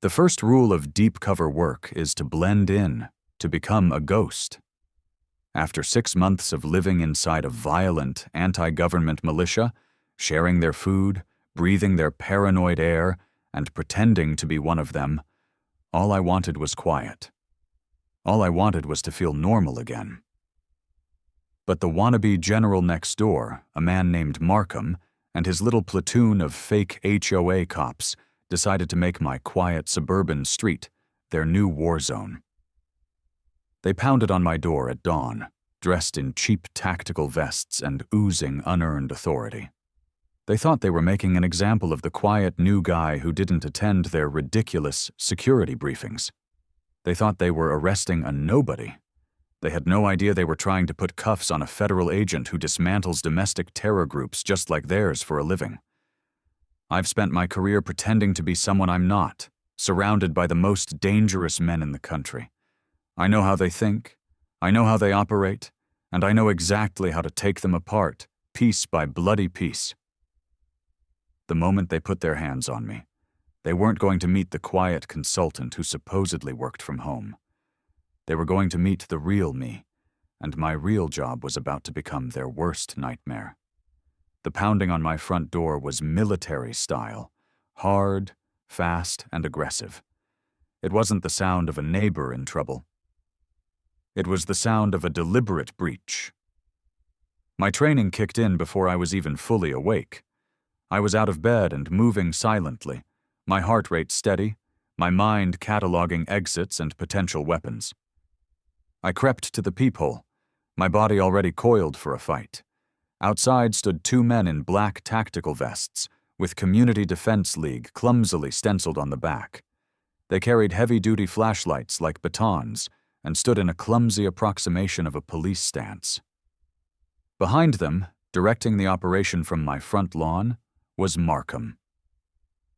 The first rule of deep cover work is to blend in, to become a ghost. After 6 months of living inside a violent, anti-government militia, sharing their food, breathing their paranoid air, and pretending to be one of them, all I wanted was quiet. All I wanted was to feel normal again. But the wannabe general next door, a man named Markham, and his little platoon of fake HOA cops decided to make my quiet suburban street their new war zone. They pounded on my door at dawn, dressed in cheap tactical vests and oozing unearned authority. They thought they were making an example of the quiet new guy who didn't attend their ridiculous security briefings. They thought they were arresting a nobody. They had no idea they were trying to put cuffs on a federal agent who dismantles domestic terror groups just like theirs for a living. I've spent my career pretending to be someone I'm not, surrounded by the most dangerous men in the country. I know how they think, I know how they operate, and I know exactly how to take them apart, piece by bloody piece. The moment they put their hands on me, they weren't going to meet the quiet consultant who supposedly worked from home. They were going to meet the real me, and my real job was about to become their worst nightmare. The pounding on my front door was military style, hard, fast, and aggressive. It wasn't the sound of a neighbor in trouble. It was the sound of a deliberate breach. My training kicked in before I was even fully awake. I was out of bed and moving silently, my heart rate steady, my mind cataloging exits and potential weapons. I crept to the peephole, my body already coiled for a fight. Outside stood 2 men in black tactical vests, with Community Defense League clumsily stenciled on the back. They carried heavy-duty flashlights like batons and stood in a clumsy approximation of a police stance. Behind them, directing the operation from my front lawn, was Markham.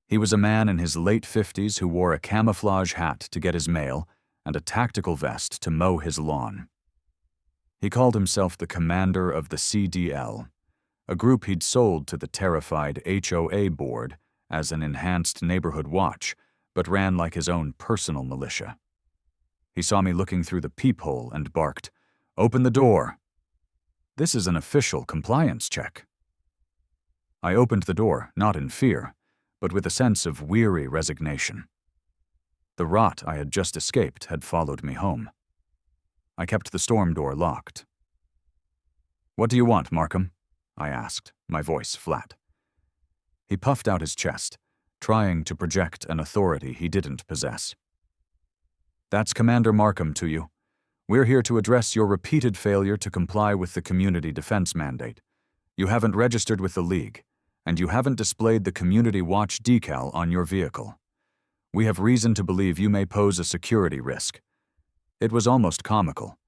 He was a man in his late 50s who wore a camouflage hat to get his mail and a tactical vest to mow his lawn. He called himself the commander of the CDL, a group he'd sold to the terrified HOA board as an enhanced neighborhood watch, but ran like his own personal militia. He saw me looking through the peephole and barked, "Open the door." This is an official compliance check. I opened the door, not in fear, but with a sense of weary resignation. The rot I had just escaped had followed me home. I kept the storm door locked. "What do you want, Markham?" I asked, my voice flat. He puffed out his chest, trying to project an authority he didn't possess. "That's Commander Markham to you. We're here to address your repeated failure to comply with the community defense mandate. You haven't registered with the League, and you haven't displayed the Community Watch decal on your vehicle. We have reason to believe you may pose a security risk." It was almost comical.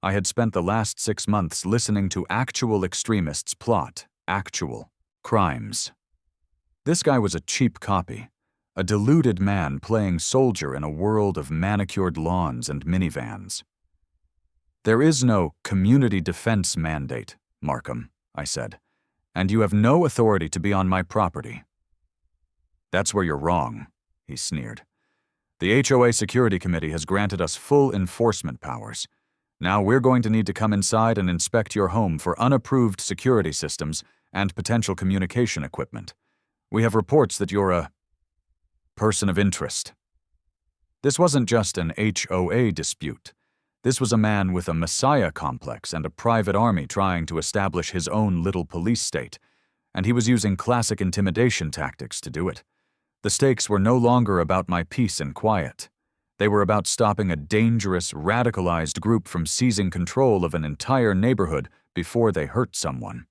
I had spent the last 6 months listening to actual extremists plot actual crimes. This guy was a cheap copy, a deluded man playing soldier in a world of manicured lawns and minivans. "There is no community defense mandate, Markham," I said, "and you have no authority to be on my property." "That's where you're wrong," he sneered. "The HOA Security Committee has granted us full enforcement powers. Now we're going to need to come inside and inspect your home for unapproved security systems and potential communication equipment. We have reports that you're a person of interest." This wasn't just an HOA dispute. This was a man with a messiah complex and a private army trying to establish his own little police state, and he was using classic intimidation tactics to do it. The stakes were no longer about my peace and quiet. They were about stopping a dangerous, radicalized group from seizing control of an entire neighborhood before they hurt someone.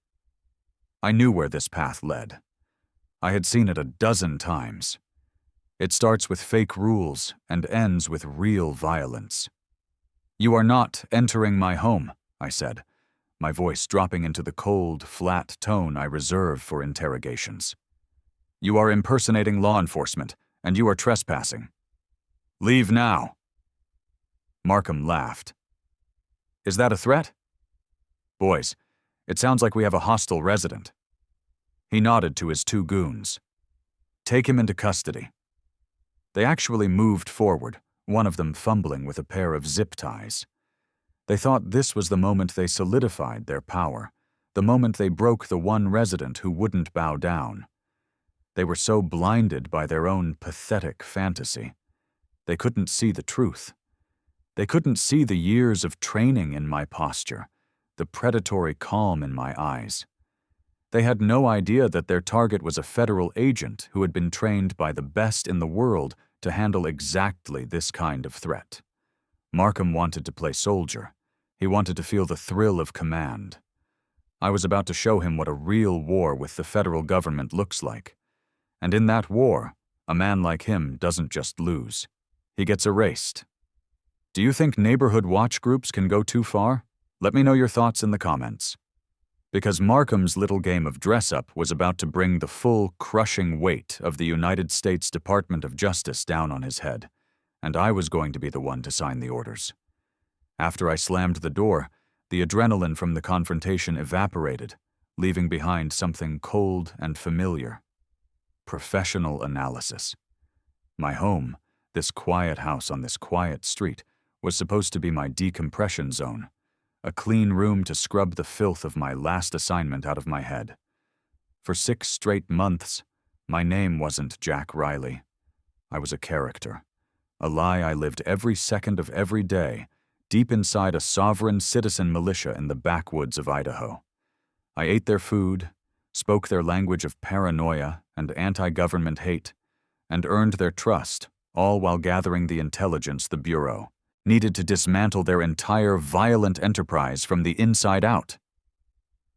I knew where this path led. I had seen it a dozen times. It starts with fake rules and ends with real violence. "You are not entering my home," I said, my voice dropping into the cold, flat tone I reserve for interrogations. "You are impersonating law enforcement, and you are trespassing. Leave now." Markham laughed. "Is that a threat?" "Boys, it sounds like we have a hostile resident." He nodded to his 2 goons. "Take him into custody." They actually moved forward, one of them fumbling with a pair of zip ties. They thought this was the moment they solidified their power, the moment they broke the one resident who wouldn't bow down. They were so blinded by their own pathetic fantasy. They couldn't see the truth. They couldn't see the years of training in my posture, the predatory calm in my eyes. They had no idea that their target was a federal agent who had been trained by the best in the world to handle exactly this kind of threat. Markham wanted to play soldier. He wanted to feel the thrill of command. I was about to show him what a real war with the federal government looks like. And in that war, a man like him doesn't just lose. He gets erased. Do you think neighborhood watch groups can go too far? Let me know your thoughts in the comments. Because Markham's little game of dress-up was about to bring the full, crushing weight of the United States Department of Justice down on his head, and I was going to be the one to sign the orders. After I slammed the door, the adrenaline from the confrontation evaporated, leaving behind something cold and familiar. Professional analysis. My home, this quiet house on this quiet street, was supposed to be my decompression zone, a clean room to scrub the filth of my last assignment out of my head. For 6 straight months, my name wasn't Jack Riley. I was a character, a lie I lived every second of every day, deep inside a sovereign citizen militia in the backwoods of Idaho. I ate their food, spoke their language of paranoia and anti-government hate, and earned their trust, all while gathering the intelligence the Bureau needed to dismantle their entire violent enterprise from the inside out.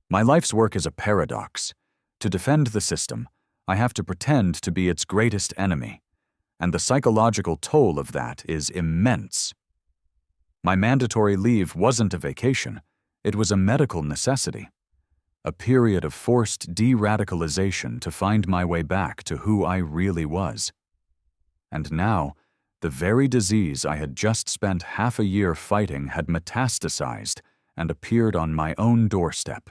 My life's work is a paradox. To defend the system, I have to pretend to be its greatest enemy, and the psychological toll of that is immense. My mandatory leave wasn't a vacation, it was a medical necessity, a period of forced de-radicalization to find my way back to who I really was. And now, the very disease I had just spent half a year fighting had metastasized and appeared on my own doorstep.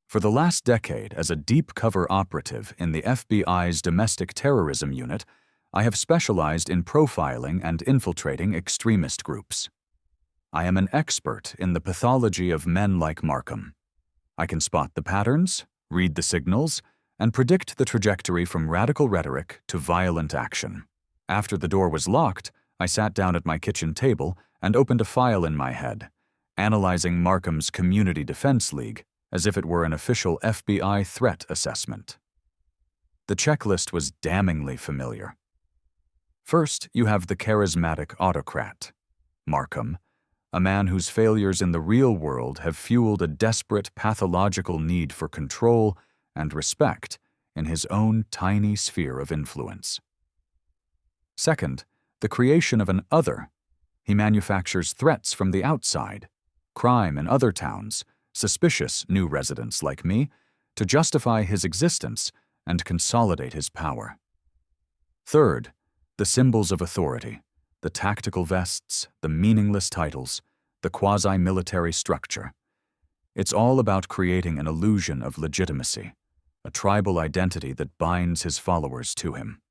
For the last decade, as a deep-cover operative in the FBI's domestic terrorism unit, I have specialized in profiling and infiltrating extremist groups. I am an expert in the pathology of men like Markham. I can spot the patterns, read the signals, and predict the trajectory from radical rhetoric to violent action. After the door was locked, I sat down at my kitchen table and opened a file in my head, analyzing Markham's Community Defense League as if it were an official FBI threat assessment. The checklist was damningly familiar. First, you have the charismatic autocrat, Markham, a man whose failures in the real world have fueled a desperate pathological need for control and respect in his own tiny sphere of influence. Second, the creation of an other. He manufactures threats from the outside, crime in other towns, suspicious new residents like me, to justify his existence and consolidate his power. Third, the symbols of authority, the tactical vests, the meaningless titles, the quasi-military structure. It's all about creating an illusion of legitimacy, a tribal identity that binds his followers to him.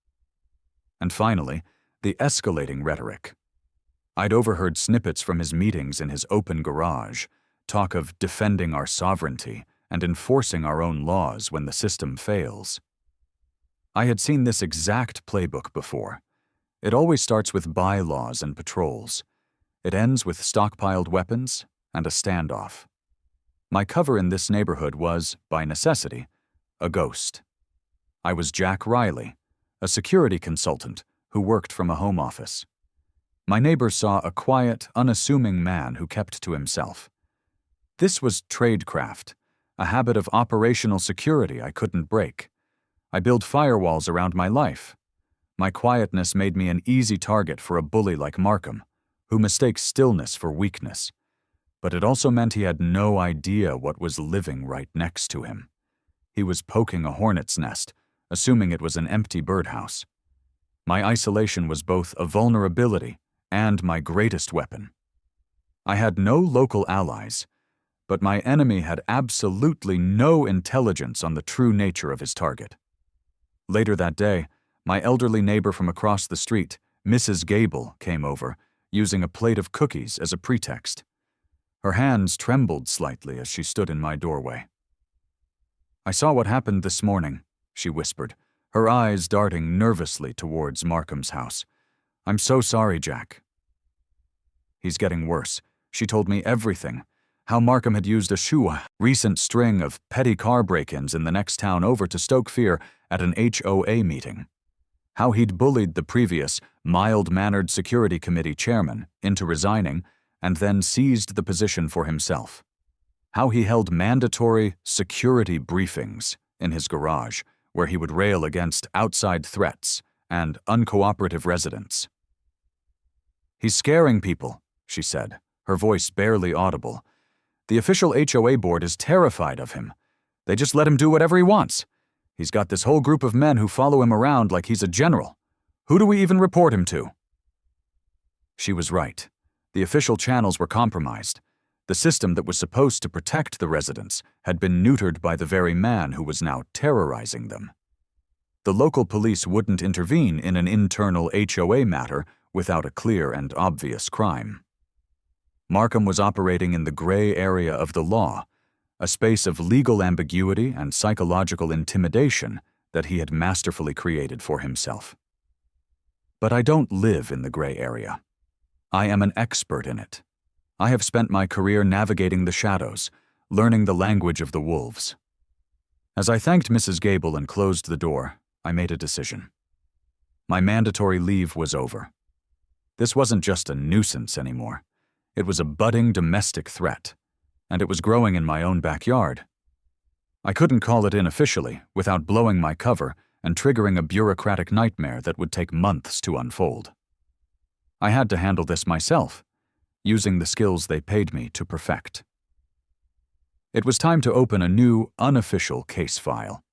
And finally, the escalating rhetoric. I'd overheard snippets from his meetings in his open garage, talk of defending our sovereignty and enforcing our own laws when the system fails. I had seen this exact playbook before. It always starts with bylaws and patrols. It ends with stockpiled weapons and a standoff. My cover in this neighborhood was, by necessity, a ghost. I was Jack Riley, a security consultant who worked from a home office. My neighbors saw a quiet, unassuming man who kept to himself. This was tradecraft, a habit of operational security I couldn't break. I built firewalls around my life. My quietness made me an easy target for a bully like Markham, who mistakes stillness for weakness. But it also meant he had no idea what was living right next to him. He was poking a hornet's nest, assuming it was an empty birdhouse. My isolation was both a vulnerability and my greatest weapon. I had no local allies, but my enemy had absolutely no intelligence on the true nature of his target. Later that day, My elderly neighbor from across the street, Mrs. Gable, came over, using a plate of cookies as a pretext. Her hands trembled slightly as she stood in my doorway. "I saw what happened this morning," she whispered, her eyes darting nervously towards Markham's house. "I'm so sorry, Jack." "He's getting worse." She told me everything. How Markham had used a recent string of petty car break-ins in the next town over to stoke fear at an HOA meeting. How he'd bullied the previous, mild-mannered security committee chairman into resigning and then seized the position for himself. How he held mandatory security briefings in his garage, where he would rail against outside threats and uncooperative residents. "He's scaring people," she said, her voice barely audible. "The official HOA board is terrified of him. They just let him do whatever he wants. He's got this whole group of men who follow him around like he's a general. Who do we even report him to?" She was right. The official channels were compromised. The system that was supposed to protect the residents had been neutered by the very man who was now terrorizing them. The local police wouldn't intervene in an internal HOA matter without a clear and obvious crime. Markham was operating in the gray area of the law, a space of legal ambiguity and psychological intimidation that he had masterfully created for himself. But I don't live in the gray area. I am an expert in it. I have spent my career navigating the shadows, learning the language of the wolves. As I thanked Mrs. Gable and closed the door, I made a decision. My mandatory leave was over. This wasn't just a nuisance anymore. It was a budding domestic threat, and it was growing in my own backyard. I couldn't call it in officially without blowing my cover and triggering a bureaucratic nightmare that would take months to unfold. I had to handle this myself, using the skills they paid me to perfect. It was time to open a new, unofficial case file.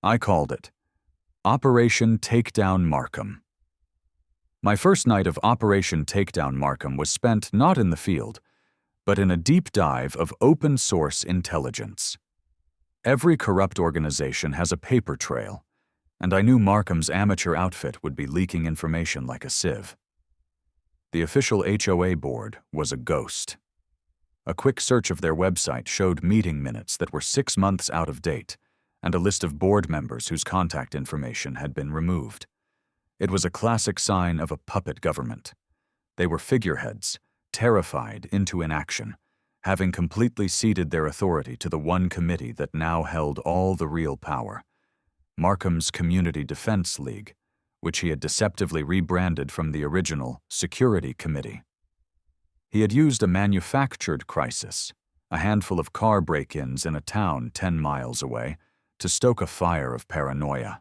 I called it Operation Takedown Markham. My first night of Operation Takedown Markham was spent not in the field, but in a deep dive of open-source intelligence. Every corrupt organization has a paper trail, and I knew Markham's amateur outfit would be leaking information like a sieve. The official HOA board was a ghost. A quick search of their website showed meeting minutes that were 6 months out of date, and a list of board members whose contact information had been removed. It was a classic sign of a puppet government. They were figureheads, terrified into inaction, having completely ceded their authority to the one committee that now held all the real power, Markham's Community Defense League, which he had deceptively rebranded from the original Security Committee. He had used a manufactured crisis, a handful of car break-ins in a town 10 miles away, to stoke a fire of paranoia.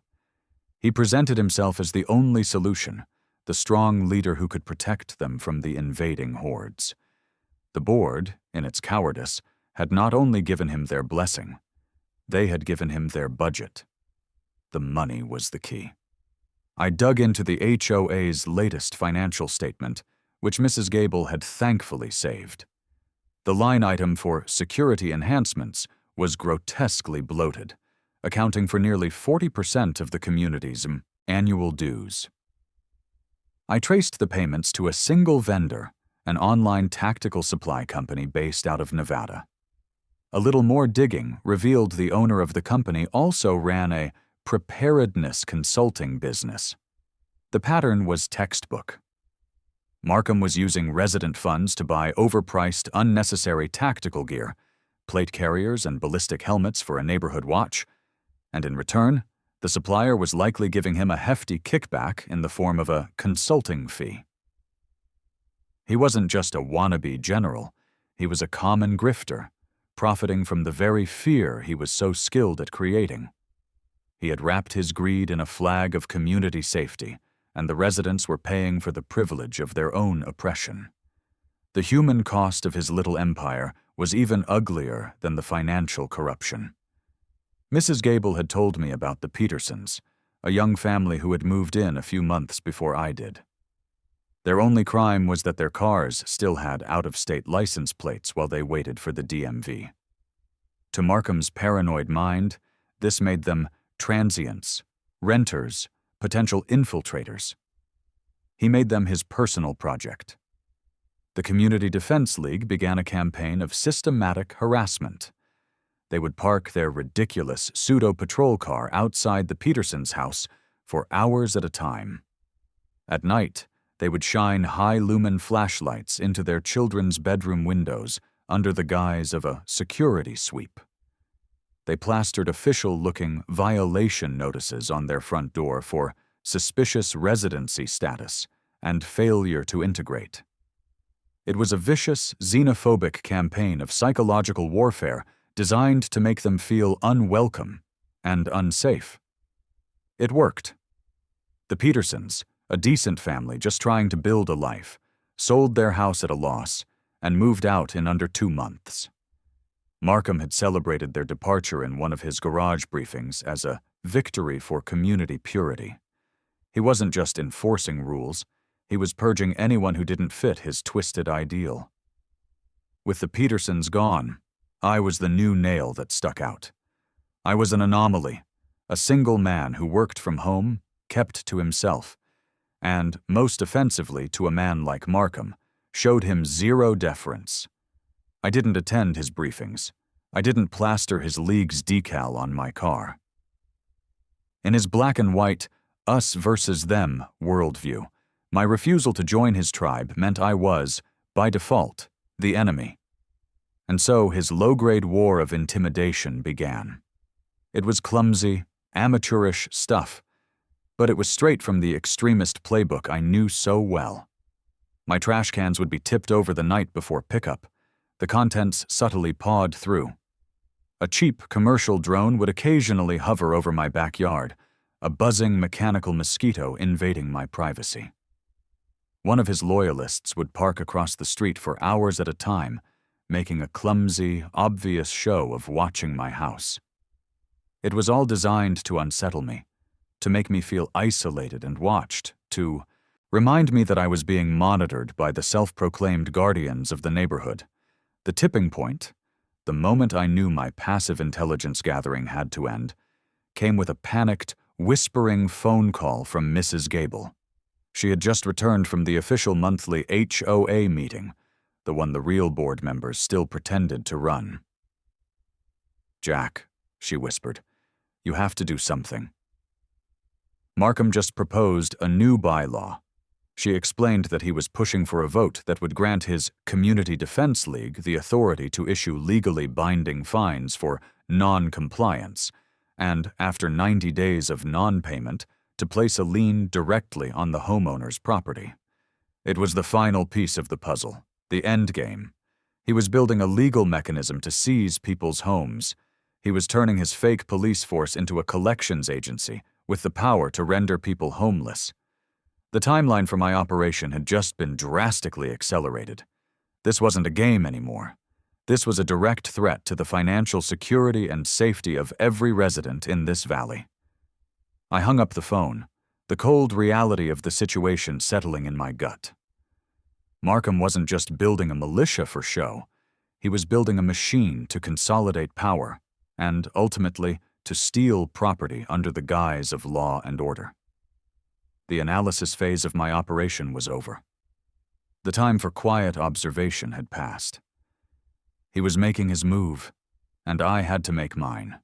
He presented himself as the only solution, the strong leader who could protect them from the invading hordes. The board, in its cowardice, had not only given him their blessing, they had given him their budget. The money was the key. I dug into the HOA's latest financial statement, which Mrs. Gable had thankfully saved. The line item for security enhancements was grotesquely bloated, accounting for nearly 40% of the community's annual dues. I traced the payments to a single vendor, an online tactical supply company based out of Nevada. A little more digging revealed the owner of the company also ran a preparedness consulting business. The pattern was textbook. Markham was using resident funds to buy overpriced, unnecessary tactical gear, plate carriers and ballistic helmets for a neighborhood watch, and in return, the supplier was likely giving him a hefty kickback in the form of a consulting fee. He wasn't just a wannabe general, he was a common grifter, profiting from the very fear he was so skilled at creating. He had wrapped his greed in a flag of community safety, and the residents were paying for the privilege of their own oppression. The human cost of his little empire was even uglier than the financial corruption. Mrs. Gable had told me about the Petersons, a young family who had moved in a few months before I did. Their only crime was that their cars still had out-of-state license plates while they waited for the DMV. To Markham's paranoid mind, this made them transients, renters, potential infiltrators. He made them his personal project. The Community Defense League began a campaign of systematic harassment. They would park their ridiculous pseudo-patrol car outside the Petersons' house for hours at a time. At night, they would shine high-lumen flashlights into their children's bedroom windows under the guise of a security sweep. They plastered official-looking violation notices on their front door for suspicious residency status and failure to integrate. It was a vicious, xenophobic campaign of psychological warfare designed to make them feel unwelcome and unsafe. It worked. The Petersons, a decent family just trying to build a life, sold their house at a loss and moved out in under 2 months. Markham had celebrated their departure in one of his garage briefings as a victory for community purity. He wasn't just enforcing rules, he was purging anyone who didn't fit his twisted ideal. With the Petersons gone, I was the new nail that stuck out. I was an anomaly, a single man who worked from home, kept to himself, and, most offensively to a man like Markham, showed him zero deference. I didn't attend his briefings. I didn't plaster his league's decal on my car. In his black and white, us versus them worldview, my refusal to join his tribe meant I was, by default, the enemy. And so his low-grade war of intimidation began. It was clumsy, amateurish stuff, but it was straight from the extremist playbook I knew so well. My trash cans would be tipped over the night before pickup, the contents subtly pawed through. A cheap commercial drone would occasionally hover over my backyard, a buzzing mechanical mosquito invading my privacy. One of his loyalists would park across the street for hours at a time, making a clumsy, obvious show of watching my house. It was all designed to unsettle me, to make me feel isolated and watched, to remind me that I was being monitored by the self-proclaimed guardians of the neighborhood. The tipping point, the moment I knew my passive intelligence gathering had to end, came with a panicked, whispering phone call from Mrs. Gable. She had just returned from the official monthly HOA meeting, the one the real board members still pretended to run. "Jack," she whispered, "you have to do something." Markham just proposed a new bylaw. She explained that he was pushing for a vote that would grant his Community Defense League the authority to issue legally binding fines for non-compliance, and after 90 days of non-payment, to place a lien directly on the homeowner's property. It was the final piece of the puzzle, the end game. He was building a legal mechanism to seize people's homes. He was turning his fake police force into a collections agency with the power to render people homeless. The timeline for my operation had just been drastically accelerated. This wasn't a game anymore. This was a direct threat to the financial security and safety of every resident in this valley. I hung up the phone, the cold reality of the situation settling in my gut. Markham wasn't just building a militia for show. He was building a machine to consolidate power and, ultimately, to steal property under the guise of law and order. The analysis phase of my operation was over. The time for quiet observation had passed. He was making his move, and I had to make mine.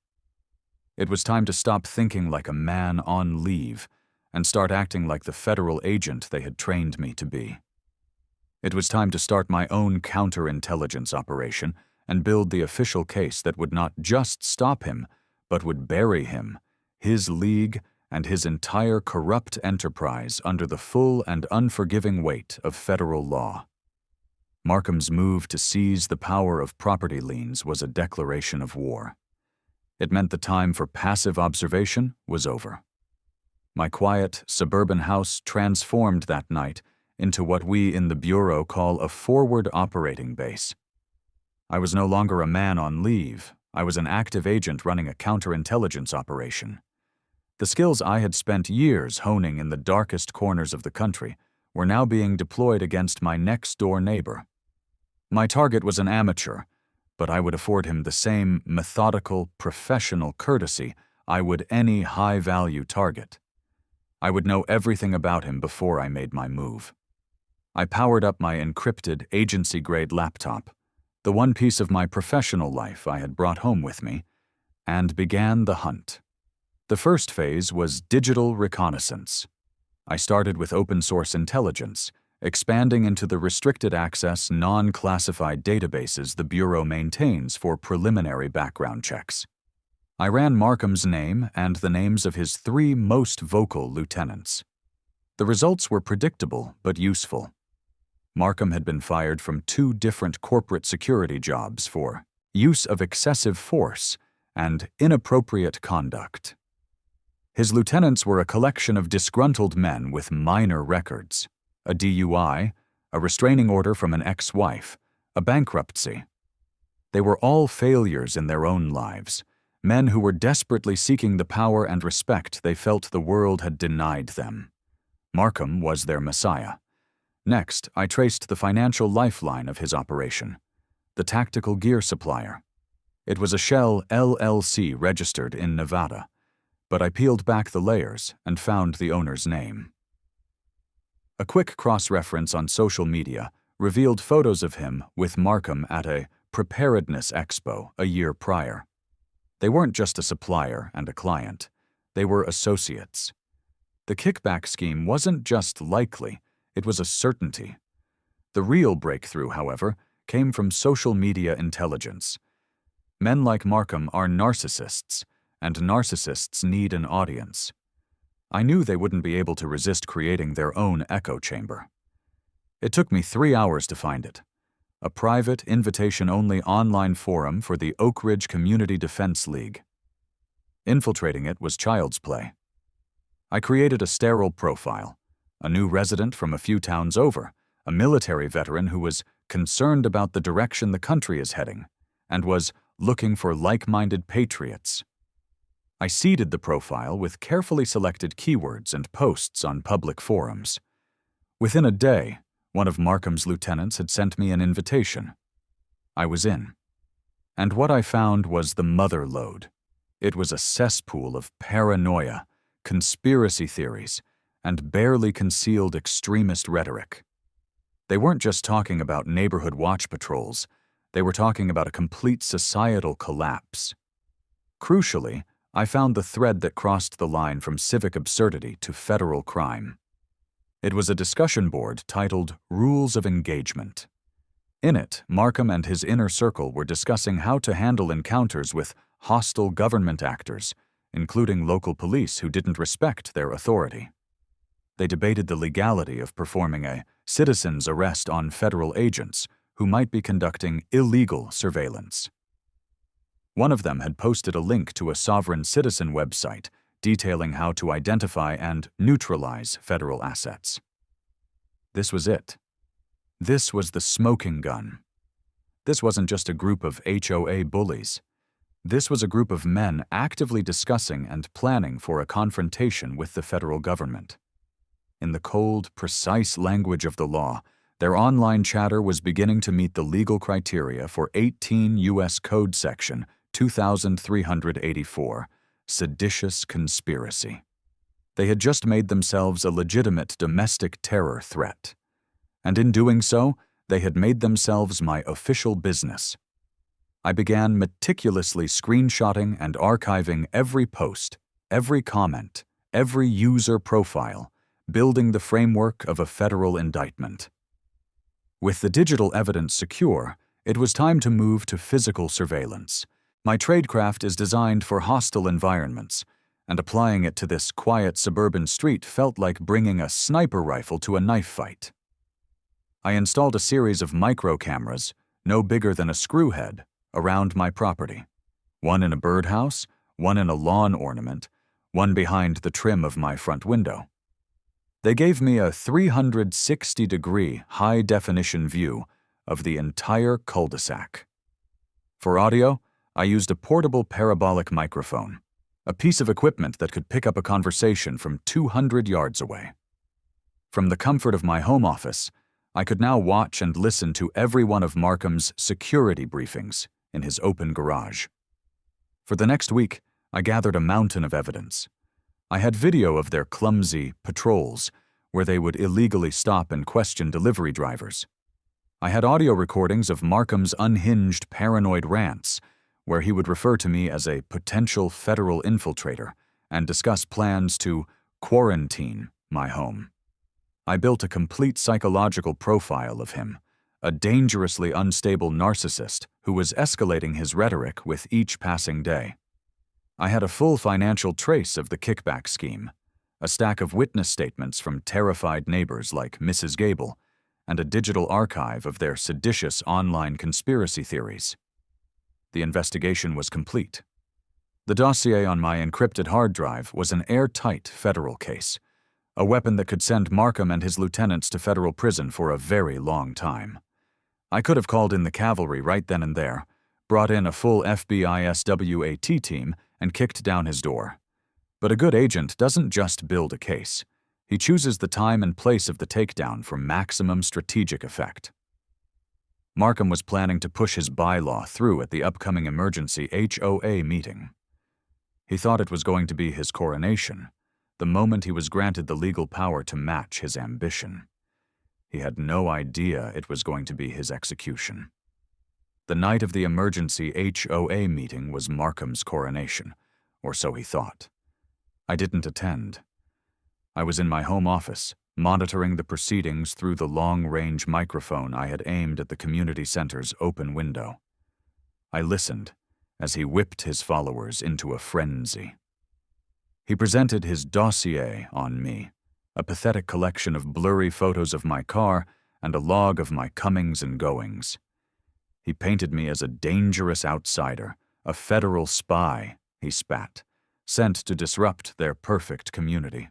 It was time to stop thinking like a man on leave and start acting like the federal agent they had trained me to be. It was time to start my own counterintelligence operation and build the official case that would not just stop him, but would bury him, his league, and his entire corrupt enterprise under the full and unforgiving weight of federal law. Markham's move to seize the power of property liens was a declaration of war. It meant the time for passive observation was over. My quiet, suburban house transformed that night into what we in the Bureau call a forward operating base. I was no longer a man on leave. I was an active agent running a counterintelligence operation. The skills I had spent years honing in the darkest corners of the country were now being deployed against my next-door neighbor. My target was an amateur, but I would afford him the same methodical, professional courtesy I would any high-value target. I would know everything about him before I made my move. I powered up my encrypted, agency-grade laptop, the one piece of my professional life I had brought home with me, and began the hunt. The first phase was digital reconnaissance. I started with open-source intelligence, expanding into the restricted access, non-classified databases the Bureau maintains for preliminary background checks. I ran Markham's name and the names of his 3 most vocal lieutenants. The results were predictable but useful. Markham had been fired from 2 different corporate security jobs for use of excessive force and inappropriate conduct. His lieutenants were a collection of disgruntled men with minor records: a DUI, a restraining order from an ex-wife, a bankruptcy. They were all failures in their own lives, men who were desperately seeking the power and respect they felt the world had denied them. Markham was their messiah. Next, I traced the financial lifeline of his operation, the tactical gear supplier. It was a Shell LLC registered in Nevada, but I peeled back the layers and found the owner's name. A quick cross-reference on social media revealed photos of him with Markham at a preparedness expo a year prior. They weren't just a supplier and a client, they were associates. The kickback scheme wasn't just likely, it was a certainty. The real breakthrough, however, came from social media intelligence. Men like Markham are narcissists, and narcissists need an audience. I knew they wouldn't be able to resist creating their own echo chamber. It took me 3 hours to find it. A private, invitation-only online forum for the Oak Ridge Community Defense League. Infiltrating it was child's play. I created a sterile profile, a new resident from a few towns over, a military veteran who was concerned about the direction the country is heading, and was looking for like-minded patriots. I seeded the profile with carefully selected keywords and posts on public forums. Within a day, one of Markham's lieutenants had sent me an invitation. I was in. And what I found was the mother lode. It was a cesspool of paranoia, conspiracy theories, and barely concealed extremist rhetoric. They weren't just talking about neighborhood watch patrols, they were talking about a complete societal collapse. Crucially, I found the thread that crossed the line from civic absurdity to federal crime. It was a discussion board titled Rules of Engagement. In it, Markham and his inner circle were discussing how to handle encounters with hostile government actors, including local police who didn't respect their authority. They debated the legality of performing a citizen's arrest on federal agents who might be conducting illegal surveillance. One of them had posted a link to a sovereign citizen website detailing how to identify and neutralize federal assets. This was it. This was the smoking gun. This wasn't just a group of HOA bullies. This was a group of men actively discussing and planning for a confrontation with the federal government. In the cold, precise language of the law, their online chatter was beginning to meet the legal criteria for 18 U.S. Code Section 2384, seditious conspiracy. They had just made themselves a legitimate domestic terror threat. And in doing so, they had made themselves my official business. I began meticulously screenshotting and archiving every post, every comment, every user profile, building the framework of a federal indictment. With the digital evidence secure, it was time to move to physical surveillance. My tradecraft is designed for hostile environments, and applying it to this quiet suburban street felt like bringing a sniper rifle to a knife fight. I installed a series of micro cameras, no bigger than a screw head, around my property. One in a birdhouse, one in a lawn ornament, one behind the trim of my front window. They gave me a 360-degree high-definition view of the entire cul-de-sac. For audio, I used a portable parabolic microphone, a piece of equipment that could pick up a conversation from 200 yards away. From the comfort of my home office, I could now watch and listen to every one of Markham's security briefings in his open garage. For the next week, I gathered a mountain of evidence. I had video of their clumsy patrols, where they would illegally stop and question delivery drivers. I had audio recordings of Markham's unhinged paranoid rants, where he would refer to me as a potential federal infiltrator and discuss plans to quarantine my home. I built a complete psychological profile of him, a dangerously unstable narcissist who was escalating his rhetoric with each passing day. I had a full financial trace of the kickback scheme, a stack of witness statements from terrified neighbors like Mrs. Gable, and a digital archive of their seditious online conspiracy theories. The investigation was complete. The dossier on my encrypted hard drive was an airtight federal case, a weapon that could send Markham and his lieutenants to federal prison for a very long time. I could have called in the cavalry right then and there, brought in a full FBI SWAT team, and kicked down his door. But a good agent doesn't just build a case. He chooses the time and place of the takedown for maximum strategic effect. Markham was planning to push his bylaw through at the upcoming emergency HOA meeting. He thought it was going to be his coronation, the moment he was granted the legal power to match his ambition. He had no idea it was going to be his execution. The night of the emergency HOA meeting was Markham's coronation, or so he thought. I didn't attend. I was in my home office, monitoring the proceedings through the long-range microphone I had aimed at the community center's open window. I listened as he whipped his followers into a frenzy. He presented his dossier on me, a pathetic collection of blurry photos of my car and a log of my comings and goings. He painted me as a dangerous outsider, a federal spy, he spat, sent to disrupt their perfect community.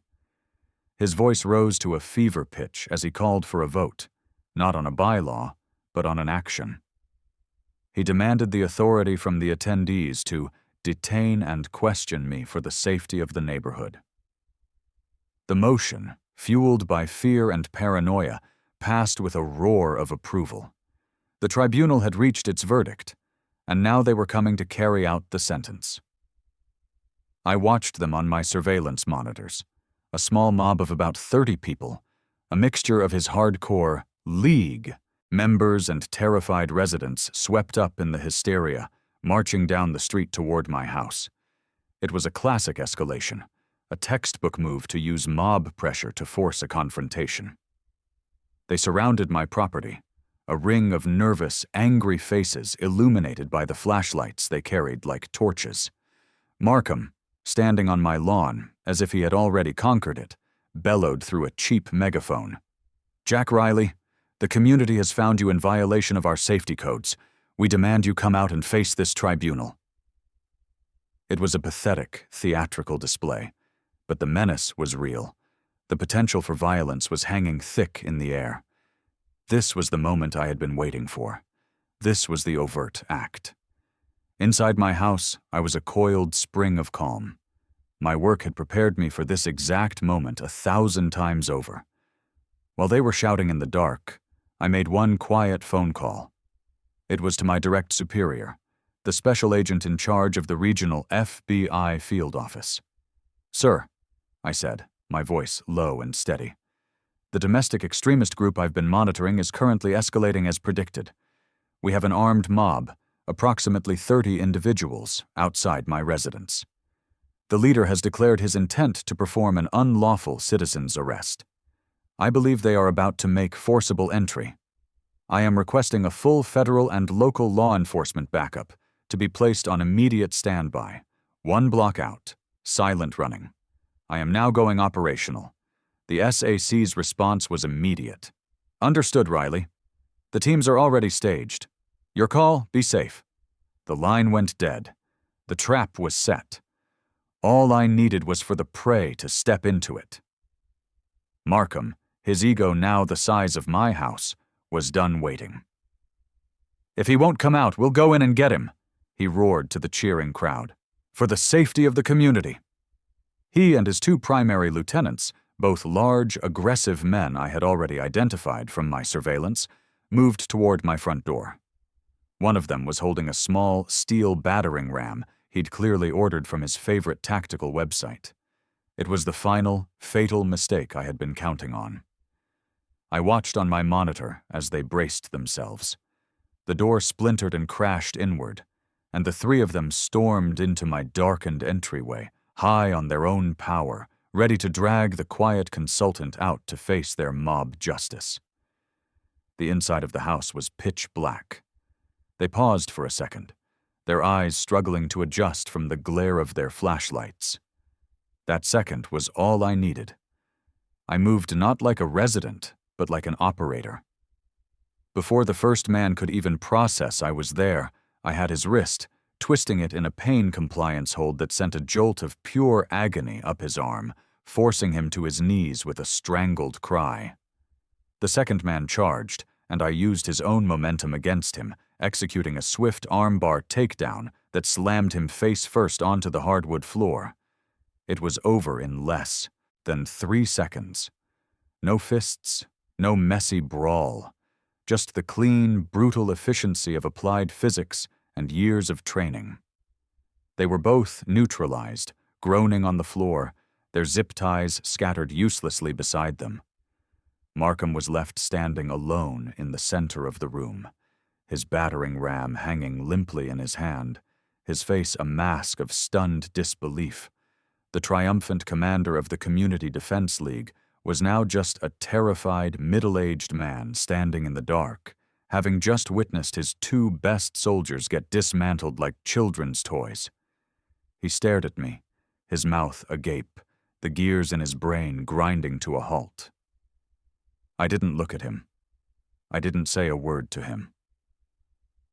His voice rose to a fever pitch as he called for a vote, not on a bylaw, but on an action. He demanded the authority from the attendees to detain and question me for the safety of the neighborhood. The motion, fueled by fear and paranoia, passed with a roar of approval. The tribunal had reached its verdict, and now they were coming to carry out the sentence. I watched them on my surveillance monitors, a small mob of about 30 people, a mixture of his hardcore League members and terrified residents swept up in the hysteria, marching down the street toward my house. It was a classic escalation, a textbook move to use mob pressure to force a confrontation. They surrounded my property, a ring of nervous, angry faces illuminated by the flashlights they carried like torches. Markham, standing on my lawn as if he had already conquered it, bellowed through a cheap megaphone. "Jack Riley, the community has found you in violation of our safety codes. We demand you come out and face this tribunal." It was a pathetic, theatrical display, but the menace was real. The potential for violence was hanging thick in the air. This was the moment I had been waiting for. This was the overt act. Inside my house, I was a coiled spring of calm. My work had prepared me for this exact moment 1,000 times over. While they were shouting in the dark, I made one quiet phone call. It was to my direct superior, the special agent in charge of the regional FBI field office. "Sir," I said, my voice low and steady, "the domestic extremist group I've been monitoring is currently escalating as predicted. We have an armed mob, approximately 30 individuals, outside my residence. The leader has declared his intent to perform an unlawful citizen's arrest. I believe they are about to make forcible entry. I am requesting a full federal and local law enforcement backup to be placed on immediate standby, 1 block out, silent running. I am now going operational." The SAC's response was immediate. "Understood, Riley. The teams are already staged. Your call, be safe." The line went dead. The trap was set. All I needed was for the prey to step into it. Markham, his ego now the size of my house, was done waiting. "If he won't come out, we'll go in and get him," he roared to the cheering crowd. "For the safety of the community." He and his 2 primary lieutenants, both large, aggressive men I had already identified from my surveillance, moved toward my front door. One of them was holding a small, steel battering ram he'd clearly ordered from his favorite tactical website. It was the final, fatal mistake I had been counting on. I watched on my monitor as they braced themselves. The door splintered and crashed inward, and the three of them stormed into my darkened entryway, high on their own power, ready to drag the quiet consultant out to face their mob justice. The inside of the house was pitch black. They paused for a second, their eyes struggling to adjust from the glare of their flashlights. That second was all I needed. I moved not like a resident, but like an operator. Before the first man could even process I was there, I had his wrist, twisting it in a pain compliance hold that sent a jolt of pure agony up his arm, forcing him to his knees with a strangled cry. The second man charged, and I used his own momentum against him, executing a swift armbar takedown that slammed him face first onto the hardwood floor. It was over in less than 3 seconds. No fists, no messy brawl, just the clean, brutal efficiency of applied physics and years of training. They were both neutralized, groaning on the floor, their zip ties scattered uselessly beside them. Markham was left standing alone in the center of the room, his battering ram hanging limply in his hand, his face a mask of stunned disbelief. The triumphant commander of the Community Defense League was now just a terrified, middle-aged man standing in the dark, having just witnessed his 2 best soldiers get dismantled like children's toys. He stared at me, his mouth agape, the gears in his brain grinding to a halt. I didn't look at him. I didn't say a word to him.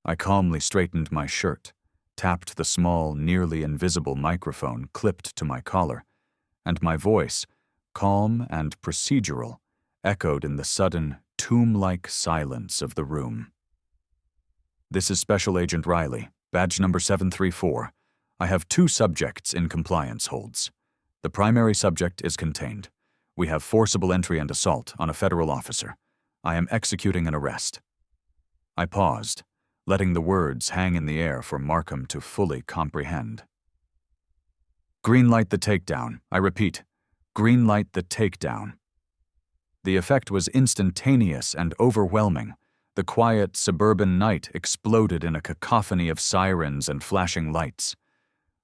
I calmly straightened my shirt, tapped the small, nearly invisible microphone clipped to my collar, and my voice, calm and procedural, echoed in the sudden, tomb-like silence of the room. This is Special Agent Riley, badge number 734. I have 2 subjects in compliance holds. The primary subject is contained. We have forcible entry and assault on a federal officer. I am executing an arrest. I paused, letting the words hang in the air for Markham to fully comprehend. Greenlight the takedown. I repeat, greenlight the takedown. The effect was instantaneous and overwhelming. The quiet suburban night exploded in a cacophony of sirens and flashing lights.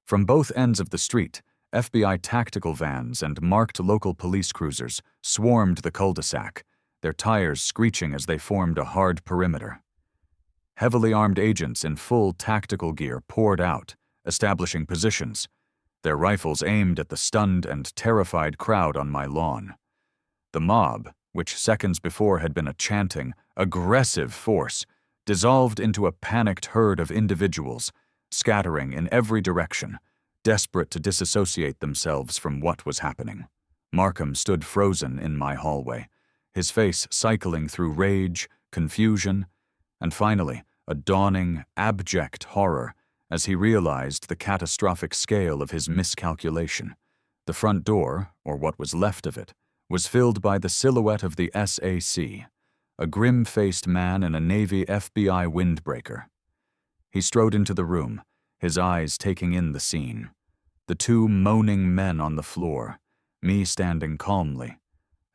From both ends of the street, FBI tactical vans and marked local police cruisers swarmed the cul-de-sac, their tires screeching as they formed a hard perimeter. Heavily armed agents in full tactical gear poured out, establishing positions, their rifles aimed at the stunned and terrified crowd on my lawn. The mob, which seconds before had been a chanting, aggressive force, dissolved into a panicked herd of individuals, scattering in every direction, desperate to disassociate themselves from what was happening. Markham stood frozen in my hallway, his face cycling through rage, confusion, and finally, a dawning, abject horror as he realized the catastrophic scale of his miscalculation. The front door, or what was left of it, was filled by the silhouette of the SAC, a grim-faced man in a Navy FBI windbreaker. He strode into the room, his eyes taking in the scene. The 2 moaning men on the floor, me standing calmly,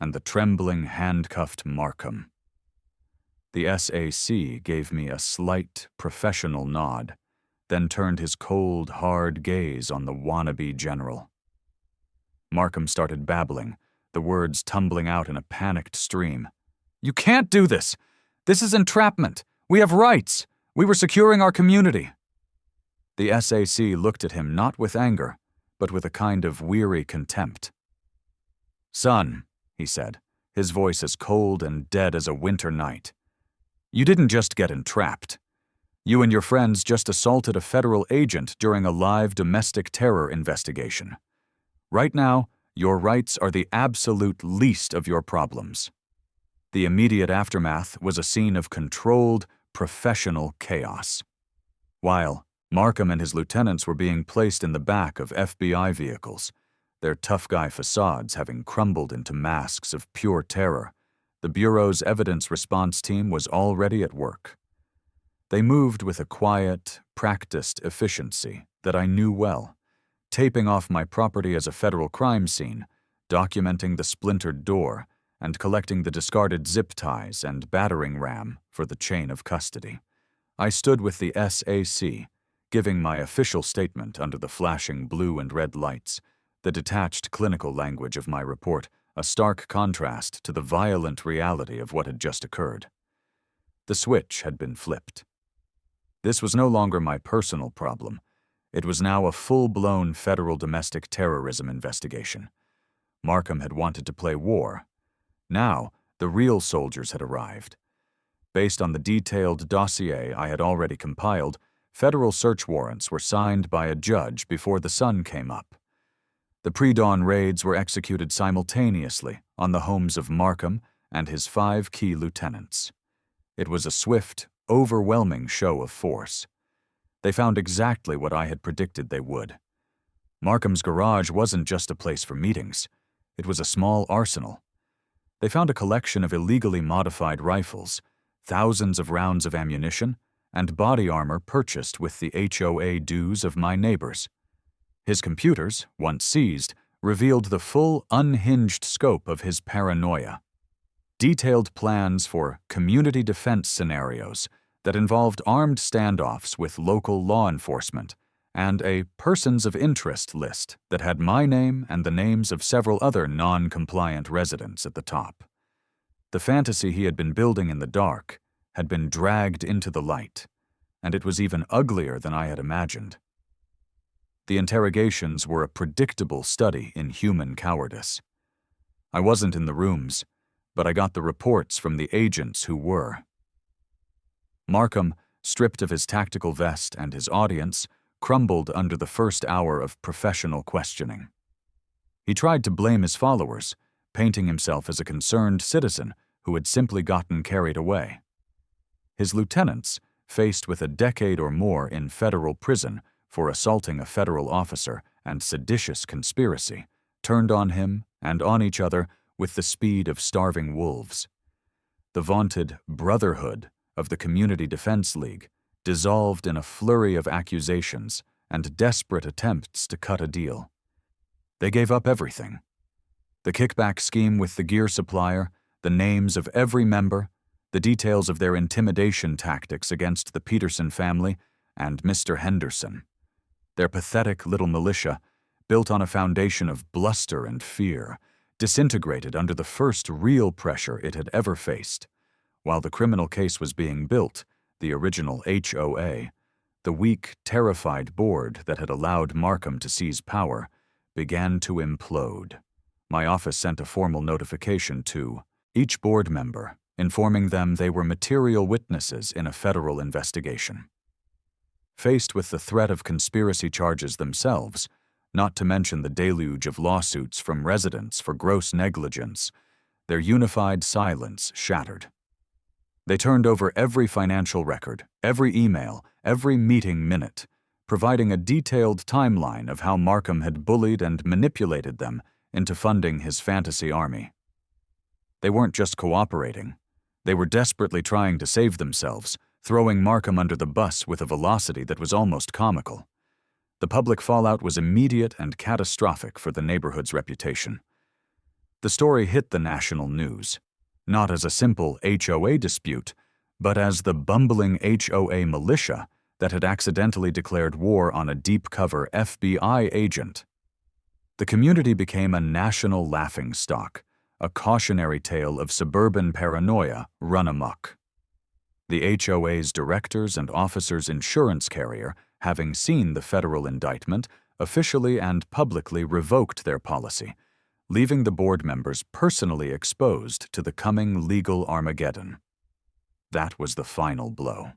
and the trembling, handcuffed Markham. The SAC gave me a slight, professional nod, then turned his cold, hard gaze on the wannabe general. Markham started babbling, the words tumbling out in a panicked stream. "You can't do this! This is entrapment! We have rights! We were securing our community!" The SAC looked at him not with anger, but with a kind of weary contempt. "Son," he said, his voice as cold and dead as a winter night, "you didn't just get entrapped. You and your friends just assaulted a federal agent during a live domestic terror investigation. Right now, your rights are the absolute least of your problems." The immediate aftermath was a scene of controlled, professional chaos. While Markham and his lieutenants were being placed in the back of FBI vehicles, their tough guy facades having crumbled into masks of pure terror, the Bureau's evidence response team was already at work. They moved with a quiet, practiced efficiency that I knew well, taping off my property as a federal crime scene, documenting the splintered door, and collecting the discarded zip ties and battering ram for the chain of custody. I stood with the SAC, giving my official statement under the flashing blue and red lights, the detached clinical language of my report a stark contrast to the violent reality of what had just occurred. The switch had been flipped. This was no longer my personal problem. It was now a full-blown federal domestic terrorism investigation. Markham had wanted to play war. Now, the real soldiers had arrived. Based on the detailed dossier I had already compiled, federal search warrants were signed by a judge before the sun came up. The pre-dawn raids were executed simultaneously on the homes of Markham and his 5 key lieutenants. It was a swift, overwhelming show of force. They found exactly what I had predicted they would. Markham's garage wasn't just a place for meetings. It was a small arsenal. They found a collection of illegally modified rifles, thousands of rounds of ammunition, and body armor purchased with the HOA dues of my neighbors. His computers, once seized, revealed the full, unhinged scope of his paranoia. Detailed plans for community defense scenarios that involved armed standoffs with local law enforcement, and a persons of interest list that had my name and the names of several other non-compliant residents at the top. The fantasy he had been building in the dark had been dragged into the light, and it was even uglier than I had imagined. The interrogations were a predictable study in human cowardice. I wasn't in the rooms, but I got the reports from the agents who were. Markham, stripped of his tactical vest and his audience, crumbled under the first hour of professional questioning. He tried to blame his followers, painting himself as a concerned citizen who had simply gotten carried away. His lieutenants, faced with a decade or more in federal prison for assaulting a federal officer and seditious conspiracy, turned on him and on each other with the speed of starving wolves. The vaunted brotherhood of the Community Defense League dissolved in a flurry of accusations and desperate attempts to cut a deal. They gave up everything. The kickback scheme with the gear supplier, the names of every member, the details of their intimidation tactics against the Peterson family and Mr. Henderson. Their pathetic little militia, built on a foundation of bluster and fear, disintegrated under the first real pressure it had ever faced. While the criminal case was being built, the original HOA, the weak, terrified board that had allowed Markham to seize power, began to implode. My office sent a formal notification to each board member, informing them they were material witnesses in a federal investigation. Faced with the threat of conspiracy charges themselves, not to mention the deluge of lawsuits from residents for gross negligence, their unified silence shattered. They turned over every financial record, every email, every meeting minute, providing a detailed timeline of how Markham had bullied and manipulated them into funding his fantasy army. They weren't just cooperating. They were desperately trying to save themselves, throwing Markham under the bus with a velocity that was almost comical. The public fallout was immediate and catastrophic for the neighborhood's reputation. The story hit the national news, not as a simple HOA dispute, but as the bumbling HOA militia that had accidentally declared war on a deep-cover FBI agent. The community became a national laughingstock, a cautionary tale of suburban paranoia run amok. The HOA's directors and officers' insurance carrier, having seen the federal indictment, officially and publicly revoked their policy, leaving the board members personally exposed to the coming legal Armageddon. That was the final blow.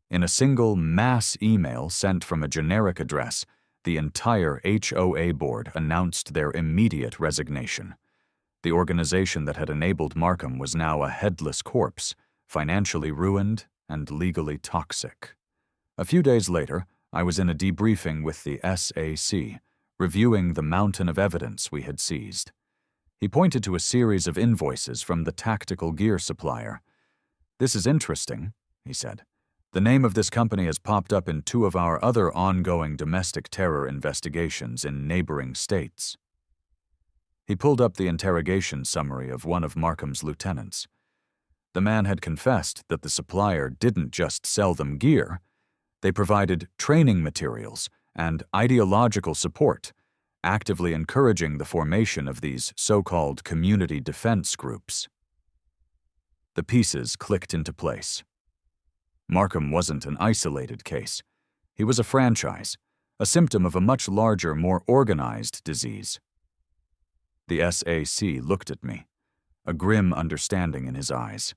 In a single mass email sent from a generic address, the entire HOA board announced their immediate resignation. The organization that had enabled Markham was now a headless corpse, financially ruined and legally toxic. A few days later, I was in a debriefing with the SAC, reviewing the mountain of evidence we had seized. He pointed to a series of invoices from the tactical gear supplier. "This is interesting," he said, The name of this company has popped up in 2 of our other ongoing domestic terror investigations in neighboring states." He pulled up the interrogation summary of one of Markham's lieutenants. The man had confessed that the supplier didn't just sell them gear, they provided training materials and ideological support, actively encouraging the formation of these so-called community defense groups. The pieces clicked into place. Markham wasn't an isolated case. He was a franchise, a symptom of a much larger, more organized disease. The SAC looked at me, a grim understanding in his eyes.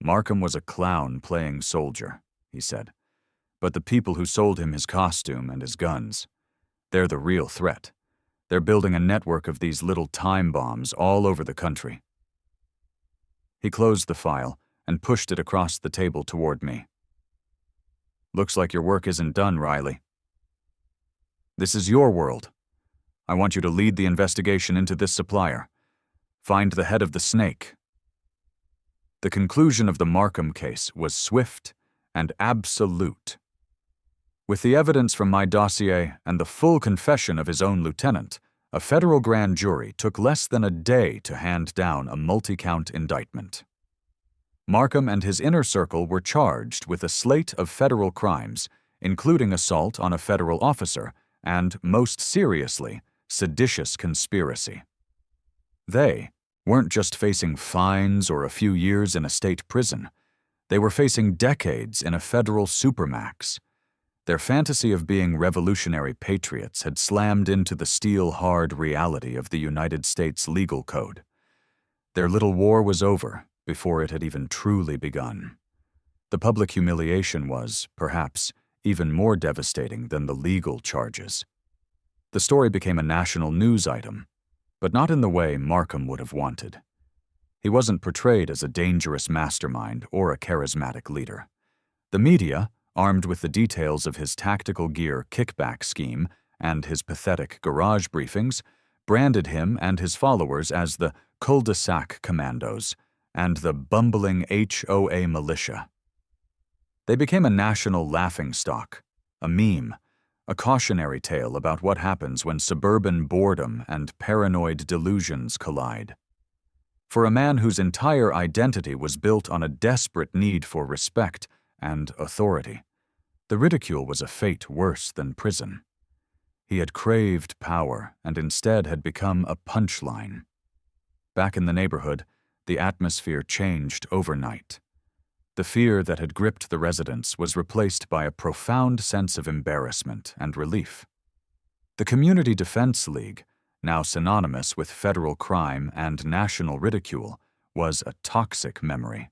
"Markham was a clown playing soldier," he said. "But the people who sold him his costume and his guns, they're the real threat. They're building a network of these little time bombs all over the country." He closed the file and pushed it across the table toward me. "Looks like your work isn't done, Riley. This is your world. I want you to lead the investigation into this supplier. Find the head of the snake." The conclusion of the Markham case was swift and absolute. With the evidence from my dossier and the full confession of his own lieutenant, a federal grand jury took less than a day to hand down a multi-count indictment. Markham and his inner circle were charged with a slate of federal crimes, including assault on a federal officer and, most seriously, seditious conspiracy. They weren't just facing fines or a few years in a state prison. They were facing decades in a federal supermax. Their fantasy of being revolutionary patriots had slammed into the steel-hard reality of the United States legal code. Their little war was over before it had even truly begun. The public humiliation was, perhaps, even more devastating than the legal charges. The story became a national news item, but not in the way Markham would have wanted. He wasn't portrayed as a dangerous mastermind or a charismatic leader. The media, armed with the details of his tactical gear kickback scheme and his pathetic garage briefings, branded him and his followers as the cul-de-sac commandos and the bumbling HOA militia. They became a national laughingstock, a meme, a cautionary tale about what happens when suburban boredom and paranoid delusions collide. For a man whose entire identity was built on a desperate need for respect and authority, the ridicule was a fate worse than prison. He had craved power and instead had become a punchline. Back in the neighborhood, the atmosphere changed overnight. The fear that had gripped the residents was replaced by a profound sense of embarrassment and relief. The Community Defense League, now synonymous with federal crime and national ridicule, was a toxic memory.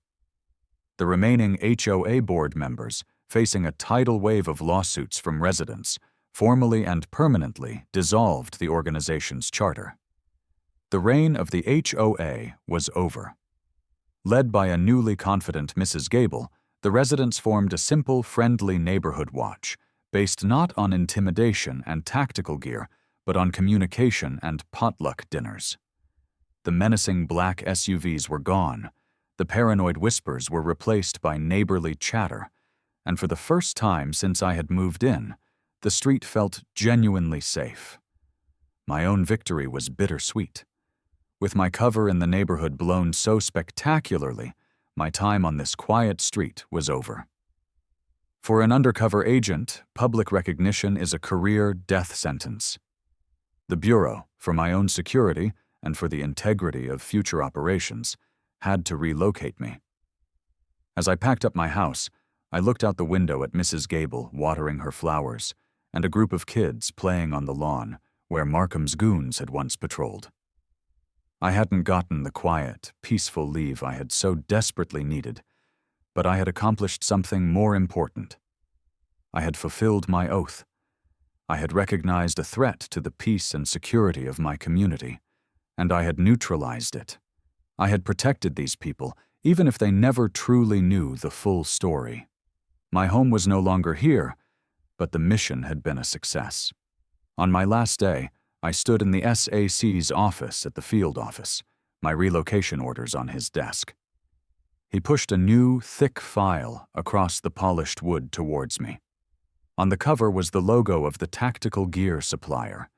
The remaining HOA board members, facing a tidal wave of lawsuits from residents, formally and permanently dissolved the organization's charter. The reign of the HOA was over. Led by a newly confident Mrs. Gable, the residents formed a simple, friendly neighborhood watch, based not on intimidation and tactical gear, but on communication and potluck dinners. The menacing black SUVs were gone, the paranoid whispers were replaced by neighborly chatter, and for the first time since I had moved in, the street felt genuinely safe. My own victory was bittersweet. With my cover in the neighborhood blown so spectacularly, my time on this quiet street was over. For an undercover agent, public recognition is a career death sentence. The Bureau, for my own security and for the integrity of future operations, had to relocate me. As I packed up my house, I looked out the window at Mrs. Gable watering her flowers and a group of kids playing on the lawn where Markham's goons had once patrolled. I hadn't gotten the quiet, peaceful leave I had so desperately needed, but I had accomplished something more important. I had fulfilled my oath. I had recognized a threat to the peace and security of my community, and I had neutralized it. I had protected these people, even if they never truly knew the full story. My home was no longer here, but the mission had been a success. On my last day, I stood in the SAC's office at the field office, my relocation orders on his desk. He pushed a new, thick file across the polished wood towards me. On the cover was the logo of the tactical gear supplier,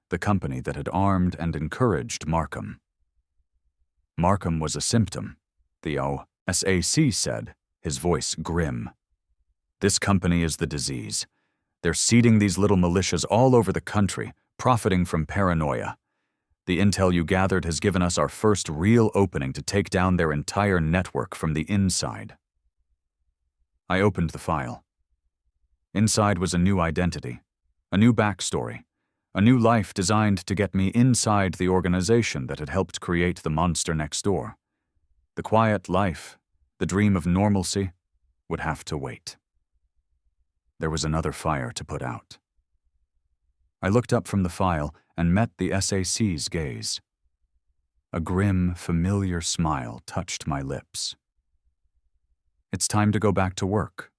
the company that had armed and encouraged Markham. Markham was a symptom, the OSAC said, his voice grim. This company is the disease. They're seeding these little militias all over the country, profiting from paranoia. The intel you gathered has given us our first real opening to take down their entire network from the inside. I opened the file. Inside was a new identity, a new backstory, a new life designed to get me inside the organization that had helped create the monster next door. The quiet life, the dream of normalcy, would have to wait. There was another fire to put out. I looked up from the file and met the SAC's gaze. A grim, familiar smile touched my lips. It's time to go back to work,